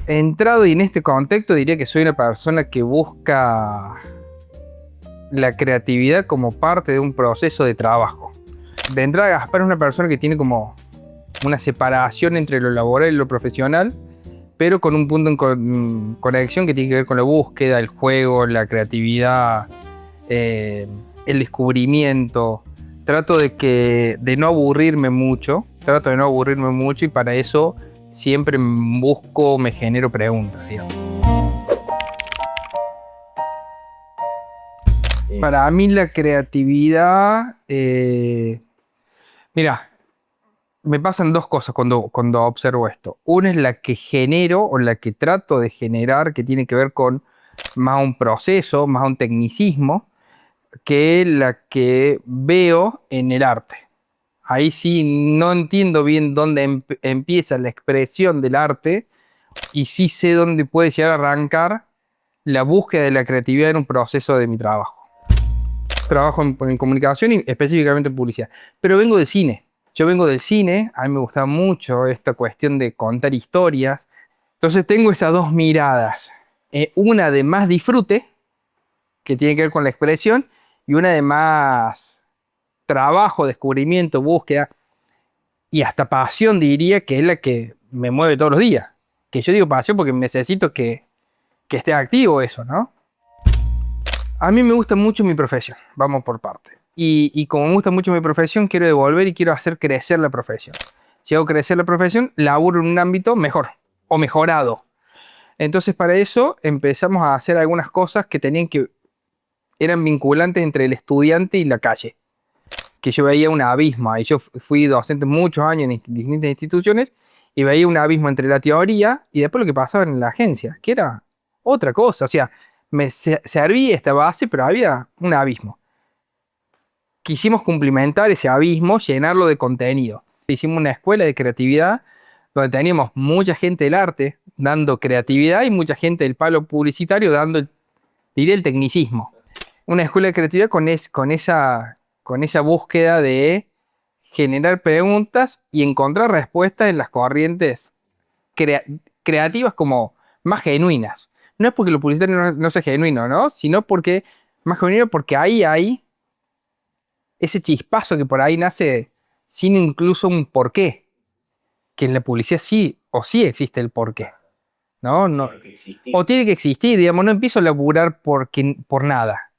Entrado y en este contexto diría que soy una persona que busca la creatividad como parte de un proceso de trabajo. De entrada, Gaspar es una persona que tiene como una separación entre lo laboral y lo profesional, pero con un punto en conexión que tiene que ver con la búsqueda, el juego, la creatividad, el descubrimiento. De no aburrirme mucho, y para eso siempre me genero preguntas, digamos. Para mí la creatividad, mira, me pasan dos cosas cuando observo esto. Una es la que genero o la que trato de generar, que tiene que ver con más un proceso, más un tecnicismo, que la que veo en el arte. Ahí sí no entiendo bien dónde empieza la expresión del arte y sí sé dónde puede llegar a arrancar la búsqueda de la creatividad en un proceso de mi trabajo. Trabajo en comunicación y específicamente en publicidad, pero vengo de cine. Yo vengo del cine, a mí me gusta mucho esta cuestión de contar historias. Entonces tengo esas dos miradas. Una de más disfrute, que tiene que ver con la expresión, y una de más trabajo, descubrimiento, búsqueda y hasta pasión, diría, que es la que me mueve todos los días. Que yo digo pasión porque necesito que esté activo eso, ¿no? A mí me gusta mucho mi profesión, vamos por parte. Y como me gusta mucho mi profesión, quiero devolver y quiero hacer crecer la profesión. Si hago crecer la profesión, laburo en un ámbito mejor o mejorado. Entonces para eso empezamos a hacer algunas cosas que eran vinculantes entre el estudiante y la calle. Que yo veía un abismo. Y yo fui docente muchos años en distintas instituciones y veía un abismo entre la teoría y después lo que pasaba en la agencia, que era otra cosa. O sea, me servía esta base, pero había un abismo. Quisimos cumplimentar ese abismo, llenarlo de contenido. Hicimos una escuela de creatividad donde teníamos mucha gente del arte dando creatividad y mucha gente del palo publicitario dando, diría, el tecnicismo. Una escuela de creatividad con esa búsqueda de generar preguntas y encontrar respuestas en las corrientes crea creativas como más genuinas. No es porque lo publicitario no sea genuino, ¿no? Sino porque más genuino porque ahí hay ese chispazo que por ahí nace sin incluso un porqué. Que en la publicidad sí o sí existe el porqué, ¿no? O tiene que existir, digamos, no empiezo a laburar por nada.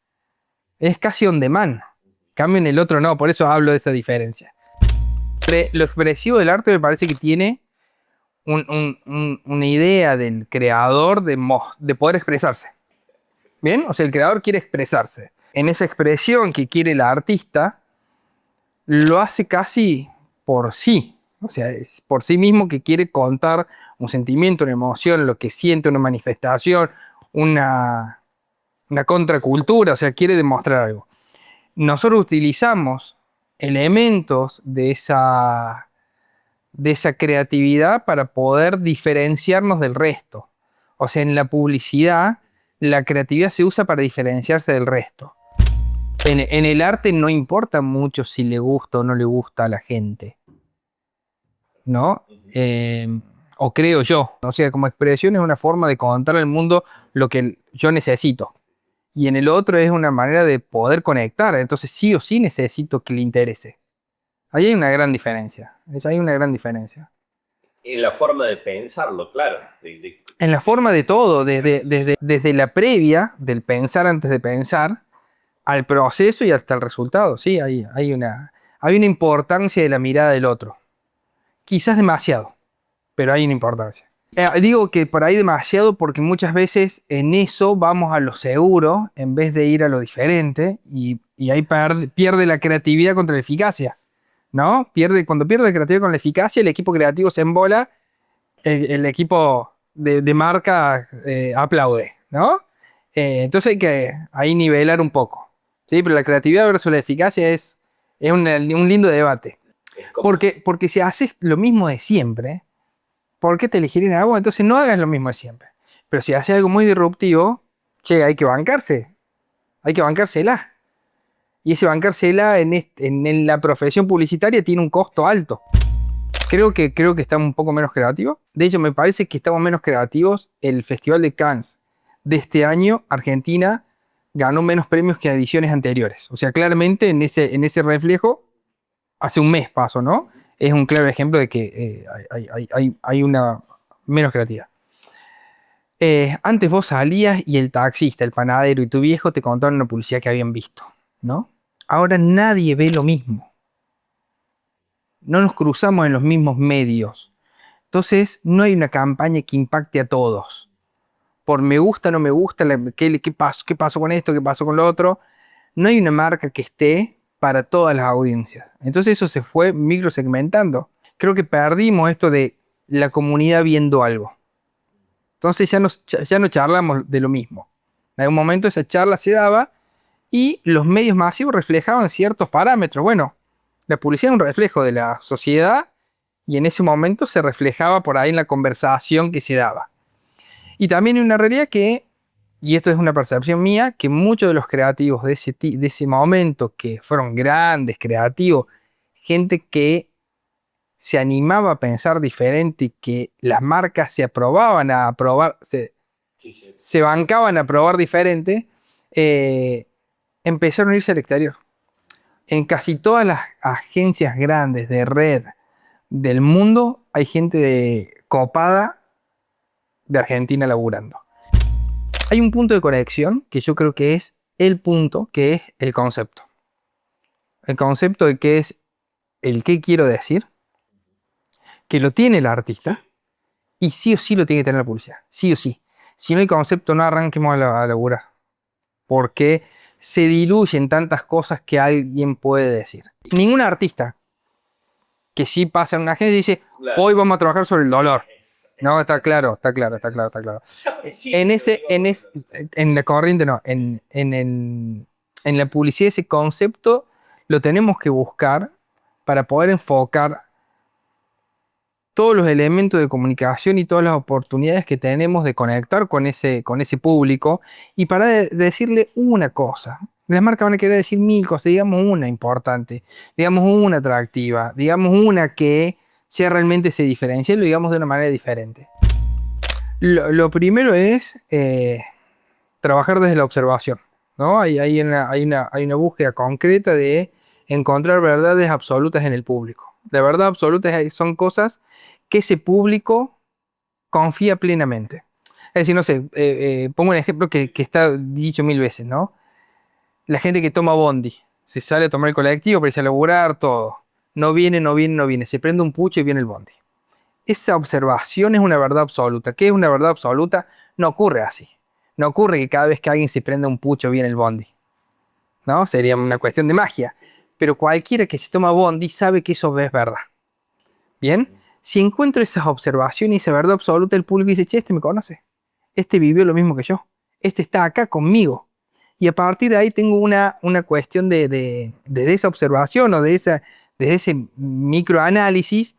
Es casi on demand. Cambio en el otro no, por eso hablo de esa diferencia. Lo expresivo del arte me parece que tiene una idea del creador de poder expresarse. ¿Bien? O sea, el creador quiere expresarse. En esa expresión que quiere el artista, lo hace casi por sí. O sea, es por sí mismo que quiere contar un sentimiento, una emoción, lo que siente, una manifestación, una contracultura, o sea, quiere demostrar algo. Nosotros utilizamos elementos de esa creatividad para poder diferenciarnos del resto. O sea, en la publicidad, la creatividad se usa para diferenciarse del resto. En el arte no importa mucho si le gusta o no le gusta a la gente, ¿no? O creo yo. O sea, como expresión es una forma de contar al mundo lo que yo necesito. Y en el otro es una manera de poder conectar. Entonces sí o sí necesito que le interese. Ahí hay una gran diferencia. Hay una gran diferencia. En la forma de pensarlo, claro. En la forma de todo, desde la previa del pensar antes de pensar, al proceso y hasta el resultado. Sí, hay una importancia de la mirada del otro. Quizás demasiado, pero hay una importancia. Digo que por ahí demasiado porque muchas veces en eso vamos a lo seguro en vez de ir a lo diferente y ahí pierde la creatividad contra la eficacia, ¿no? Cuando pierde la creatividad con la eficacia, el equipo creativo se embola, el equipo de marca aplaude, ¿no? Entonces hay que ahí nivelar un poco, ¿sí? Pero la creatividad versus la eficacia es un lindo debate. Porque si haces lo mismo de siempre, ¿por qué te elegirían a vos? Entonces no hagas lo mismo de siempre. Pero si haces algo muy disruptivo, che, hay que bancársela. Y ese bancársela en la profesión publicitaria tiene un costo alto. Creo que estamos un poco menos creativos. De hecho, me parece que estamos menos creativos. El Festival de Cannes de este año, Argentina ganó menos premios que ediciones anteriores. O sea, claramente en ese reflejo, hace un mes pasó, ¿no? Es un claro ejemplo de que hay una menos creatividad. Antes vos salías y el taxista, el panadero y tu viejo te contaban una publicidad que habían visto, ¿no? Ahora nadie ve lo mismo. No nos cruzamos en los mismos medios. Entonces, no hay una campaña que impacte a todos. Por me gusta, no me gusta, qué pasó con esto, qué pasó con lo otro. No hay una marca que esté para todas las audiencias. Entonces eso se fue microsegmentando. Creo que perdimos esto de la comunidad viendo algo. Entonces ya no charlamos de lo mismo. En algún momento esa charla se daba y los medios masivos reflejaban ciertos parámetros. Bueno, la publicidad es un reflejo de la sociedad y en ese momento se reflejaba por ahí en la conversación que se daba. Y también hay una realidad que, y esto es una percepción mía, que muchos de los creativos de ese momento, que fueron grandes creativos, gente que se animaba a pensar diferente y que las marcas se aprobaban a aprobar, Sí, sí. se bancaban a probar diferente, empezaron a irse al exterior. En casi todas las agencias grandes de red del mundo hay gente copada de Argentina laburando. Hay un punto de conexión que yo creo que es el punto, que es el concepto. El concepto de qué es el qué quiero decir, que lo tiene el artista, y sí o sí lo tiene que tener la publicidad. Sí o sí. Si no hay concepto, no arranquemos a laburar. Porque se diluyen tantas cosas que alguien puede decir. Ningún artista que sí pasa en una agencia dice, Claro. hoy vamos a trabajar sobre el dolor. No, está claro, está claro, está claro, está claro. En la corriente no, en la publicidad ese concepto lo tenemos que buscar para poder enfocar todos los elementos de comunicación y todas las oportunidades que tenemos de conectar con ese público y para decirle una cosa. Las marcas van a querer decir mil cosas, digamos una importante, digamos una atractiva, digamos una que sea realmente se diferencie, lo digamos de una manera diferente. Lo primero es trabajar desde la observación, ¿no? Hay una búsqueda concreta de encontrar verdades absolutas en el público. La verdad absoluta son cosas que ese público confía plenamente. Es decir, no sé, pongo un ejemplo que está dicho mil veces, ¿no? La gente que toma bondi, se sale a tomar el colectivo para irse a laburar, todo. No viene, no viene, no viene. Se prende un pucho y viene el bondi. Esa observación es una verdad absoluta. ¿Qué es una verdad absoluta? No ocurre así. No ocurre que cada vez que alguien se prenda un pucho viene el bondi. ¿No? Sería una cuestión de magia. Pero cualquiera que se toma bondi sabe que eso es verdad. ¿Bien? Si encuentro esas observaciones y esa verdad absoluta, el público dice, che, este me conoce. Este vivió lo mismo que yo. Este está acá conmigo. Y a partir de ahí tengo una cuestión de esa observación o de ese microanálisis,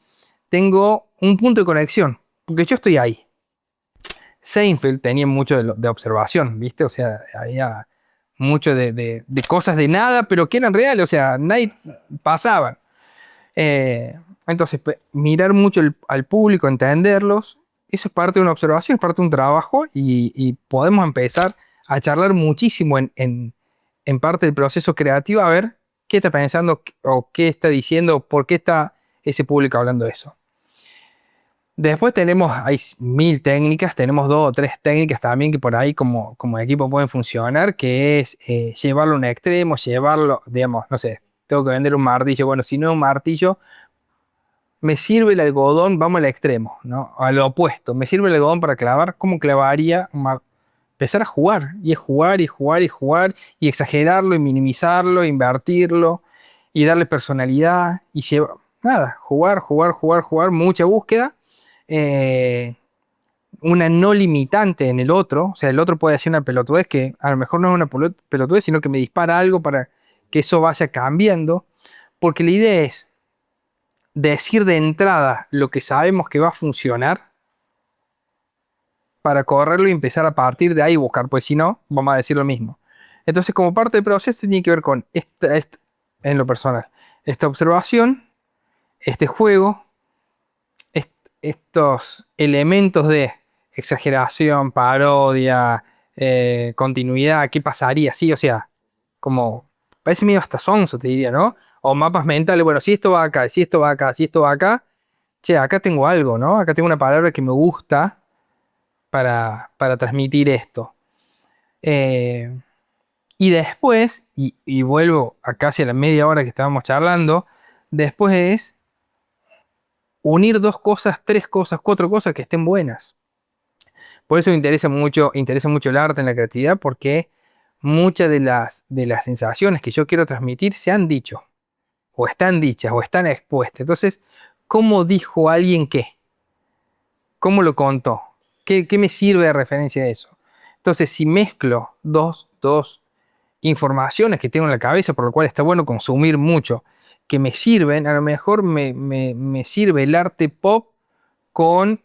tengo un punto de conexión, porque yo estoy ahí. Seinfeld tenía mucho de observación, ¿viste? O sea, había mucho de cosas de nada, pero que eran reales, o sea, nadie pasaban. Entonces, mirar mucho al público, entenderlos, eso es parte de una observación, es parte de un trabajo y podemos empezar a charlar muchísimo en parte del proceso creativo, a ver qué está pensando o qué está diciendo, por qué está ese público hablando de eso. Después hay mil técnicas, tenemos 2 o 3 técnicas también que por ahí como equipo pueden funcionar, que es llevarlo a un extremo, llevarlo, digamos, no sé, tengo que vender un martillo, bueno, si no es un martillo, me sirve el algodón, vamos al extremo, ¿no? A lo opuesto, me sirve el algodón para clavar, ¿cómo clavaría un martillo? Empezar a jugar, y es jugar, y jugar, y jugar, y exagerarlo, y minimizarlo, invertirlo, y darle personalidad, y nada, jugar, jugar, jugar, jugar, mucha búsqueda, una no limitante en el otro, o sea, el otro puede hacer una pelotudez que a lo mejor no es una pelotudez, sino que me dispara algo para que eso vaya cambiando, porque la idea es decir de entrada lo que sabemos que va a funcionar para correrlo y empezar a partir de ahí buscar, pues si no, vamos a decir lo mismo. Entonces, como parte del proceso, tiene que ver con en lo personal, esta observación, este juego, estos elementos de exageración, parodia, continuidad, ¿qué pasaría? Sí, o sea, como, parece medio hasta sonso, te diría, ¿no? O mapas mentales, bueno, si esto va acá, si esto va acá, si esto va acá, che, acá tengo algo, ¿no? Acá tengo una palabra que me gusta para transmitir esto. Eh, y después, y vuelvo a casi a la media hora que estábamos charlando, después es unir dos cosas, tres cosas, cuatro cosas que estén buenas. Por eso interesa mucho el arte en la creatividad, porque muchas de las sensaciones que yo quiero transmitir se han dicho, o están dichas, o están expuestas. Entonces, ¿cómo dijo alguien qué? ¿Cómo lo contó? ¿Qué me sirve de referencia a eso? Entonces, si mezclo dos informaciones que tengo en la cabeza, por lo cual está bueno consumir mucho, que me sirven, a lo mejor me sirve el arte pop con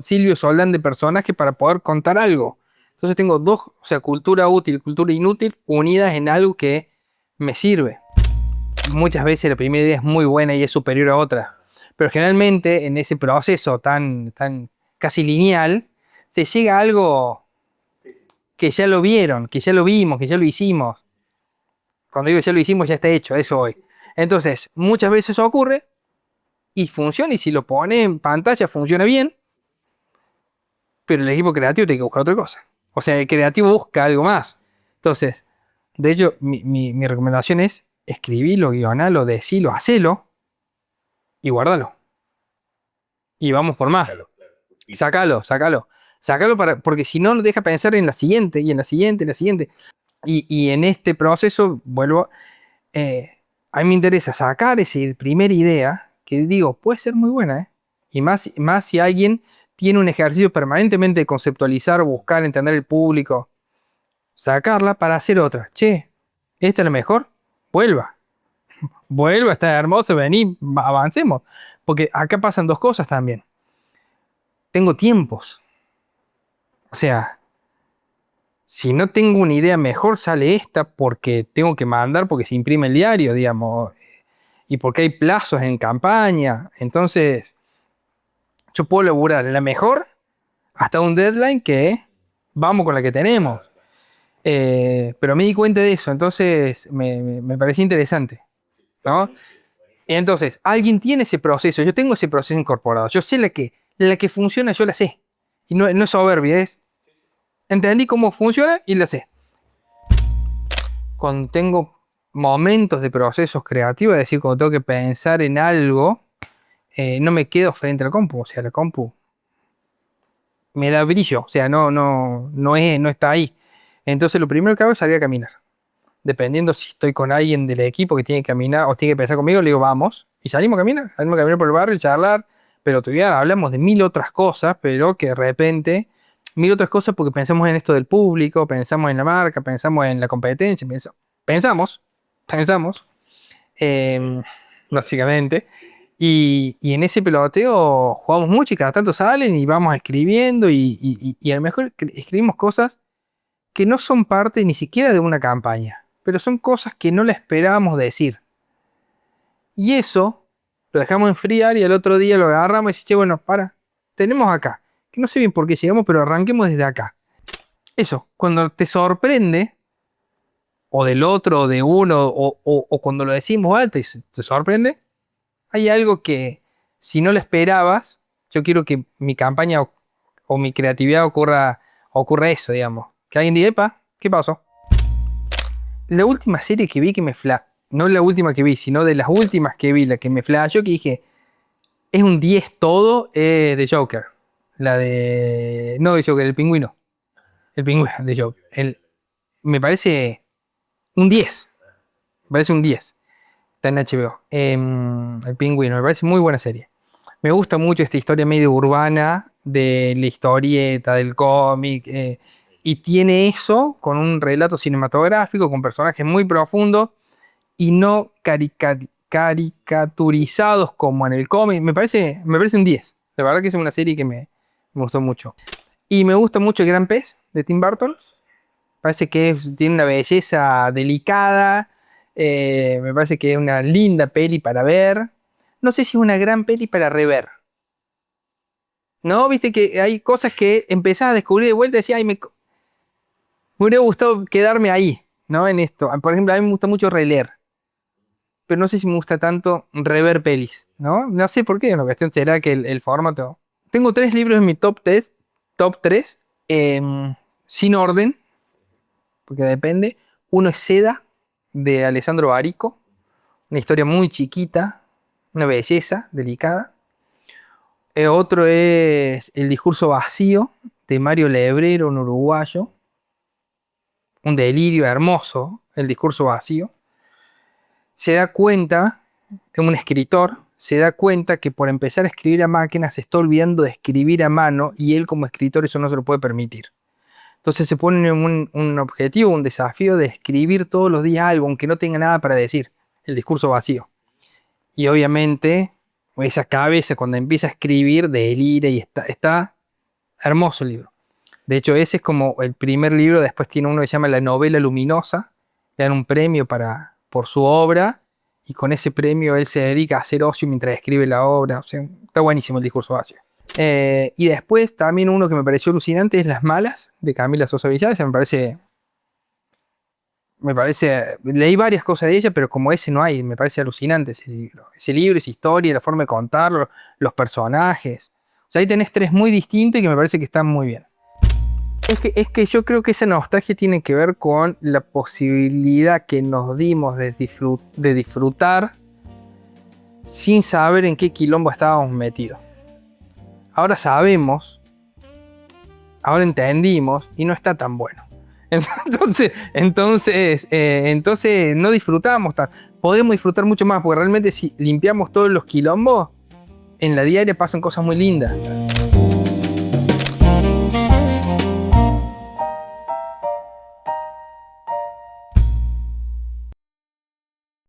Silvio Soldán de personaje para poder contar algo. Entonces tengo dos, o sea, cultura útil, cultura inútil, unidas en algo que me sirve. Muchas veces la primera idea es muy buena y es superior a otra, pero generalmente en ese proceso tan casi lineal, se llega a algo que ya lo vieron, que ya lo vimos, que ya lo hicimos. Cuando digo ya lo hicimos, ya está hecho, eso hoy. Entonces, muchas veces eso ocurre y funciona, y si lo pone en pantalla funciona bien, pero el equipo creativo tiene que buscar otra cosa. O sea, el creativo busca algo más. Entonces, de hecho, mi recomendación es escribirlo, guionalo, decilo, hacelo y guardalo. Y vamos por más. Claro, claro. Sácalo, sácalo. Sácalo porque si no, nos deja pensar en la siguiente, y en la siguiente, en la siguiente. Y en este proceso, vuelvo, a mí me interesa sacar esa primera idea, que digo, puede ser muy buena, ¿eh? Y más si alguien tiene un ejercicio permanentemente de conceptualizar, buscar, entender el público, sacarla para hacer otra. Che, ¿esta es la mejor? Vuelva. Vuelva, está hermoso, vení, avancemos. Porque acá pasan dos cosas también. Tengo tiempos. O sea, si no tengo una idea mejor, sale esta porque tengo que mandar, porque se imprime el diario, digamos, y porque hay plazos en campaña. Entonces, yo puedo laburar la mejor hasta un deadline que vamos con la que tenemos. Pero me di cuenta de eso, entonces me parecía interesante, ¿no? Entonces, alguien tiene ese proceso, yo tengo ese proceso incorporado, yo sé la que funciona, yo la sé. Y no es soberbia, es entendí cómo funciona y la sé. Cuando tengo momentos de procesos creativos, es decir, cuando tengo que pensar en algo, no me quedo frente a la compu, o sea, la compu me da brillo, o sea, no está ahí. Entonces lo primero que hago es salir a caminar. Dependiendo si estoy con alguien del equipo que tiene que caminar o tiene que pensar conmigo, le digo, vamos. Y salimos a caminar por el barrio y charlar. Pero todavía hablamos de mil otras cosas, pero que de repente, mil otras cosas porque pensamos en esto del público, pensamos en la marca, pensamos en la competencia, pensamos, eh, básicamente. Y en ese peloteo jugamos mucho y cada tanto salen y vamos escribiendo y a lo mejor escribimos cosas que no son parte ni siquiera de una campaña, pero son cosas que no le esperábamos decir. Y eso lo dejamos enfriar y al otro día lo agarramos y decimos, che, bueno, tenemos acá, que no sé bien por qué llegamos, pero arranquemos desde acá. Eso, cuando te sorprende, o del otro, o de uno, o cuando lo decimos alto y te sorprende, hay algo que si no lo esperabas, yo quiero que mi campaña o mi creatividad ocurra eso, digamos. Que alguien diga, epa, ¿qué pasó? La última serie que vi no la última que vi, sino de las últimas que vi, la que me flashó, que dije, es un 10 todo, de Joker. La de... No de Joker, el pingüino. El pingüino de Joker. Me parece un 10. Me parece un 10. Está en HBO. El pingüino, me parece muy buena serie. Me gusta mucho esta historia medio urbana de la historieta, del cómic. Y tiene eso con un relato cinematográfico, con personajes muy profundos y no caricaturizados como en el cómic. Me parece un 10. La verdad que es una serie que me gustó mucho. Y me gusta mucho El Gran Pez de Tim Burton. Parece que tiene una belleza delicada. Me parece que es una linda peli para ver. no sé si es una gran peli para rever. ¿No? Viste que hay cosas que empezás a descubrir de vuelta y decís, ay, me hubiera gustado quedarme ahí, ¿no? En esto. Por ejemplo, a mí me gusta mucho releer. Pero no sé si me gusta tanto rever pelis, ¿no? No sé por qué, la cuestión será que el formato... Tengo 3 libros en mi top 3 sin orden, porque depende. Uno es Seda, de Alessandro Barico, una historia muy chiquita, una belleza, delicada. Otro es El discurso vacío, de Mario Lebrero, un uruguayo. Un delirio hermoso, El discurso vacío. Se da cuenta, un escritor, se da cuenta que por empezar a escribir a máquina se está olvidando de escribir a mano y él como escritor eso no se lo puede permitir. Entonces se pone un objetivo, un desafío de escribir todos los días algo, aunque no tenga nada para decir, el discurso vacío. Y obviamente esa cabeza cuando empieza a escribir delira y está hermoso el libro. De hecho ese es como el primer libro, después tiene uno que se llama La novela luminosa, le dan un premio por su obra y con ese premio él se dedica a hacer ocio mientras escribe la obra. O sea, está buenísimo el discurso vacío. Y después también uno que me pareció alucinante es Las malas, de Camila Sosa Villar. Leí varias cosas de ella, pero como ese no hay, me parece alucinante ese libro. Ese libro, esa historia, la forma de contarlo, los personajes. O sea, ahí tenés 3 muy distintos y que me parece que están muy bien. Es que yo creo que esa nostalgia tiene que ver con la posibilidad que nos dimos de disfrutar sin saber en qué quilombo estábamos metidos. Ahora sabemos, ahora entendimos y no está tan bueno. Entonces no disfrutamos tan. Podemos disfrutar mucho más porque realmente si limpiamos todos los quilombos, en la diaria pasan cosas muy lindas.